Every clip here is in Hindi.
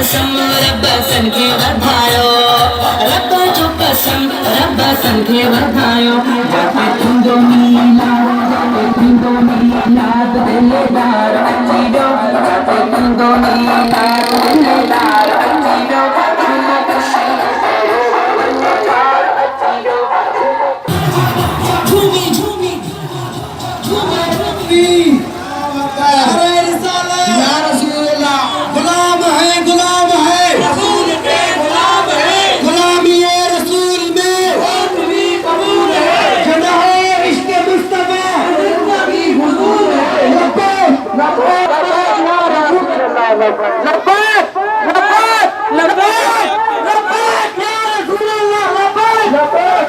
कसम रब सन खे वधायो रब जो कसम रब सन खे वधायो जाके थींदो मीलाद दिलेदार अची वियो जाके थींदो मीलाद दिलेदार अची वियो झूमी झूमी झूमी झूमी गुलाम है रसूल के गुलाम है गुलामी रसूल में भी कबूल है जनाए इश्क मुस्तफा जिंदगी हुजूर है लब्बैक लब्बैक या रसूल अल्लाह लब्बैक लब्बैक लब्बैक लब्बैक या रसूल अल्लाह लब्बैक लब्बैक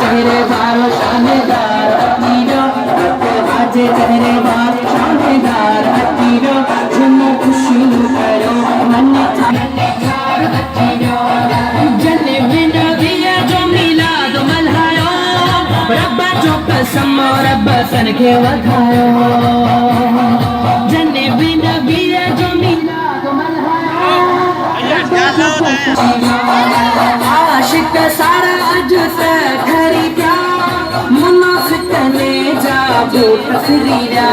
चेहरे बारो शानदार अतीरो आजे चेहरे बारो शानदार अतीरो झुमो खुशी करो मन थार अतीरो जन्ने में नबिया जो मिलाद मल्हायो रब जो कसम रब सन खे वधायो जन्ने में नबिया जो मिलाद मल्हायो आशिक सारा अज से ठहरी प्या मुनाफिक ने जा बूट फिरिया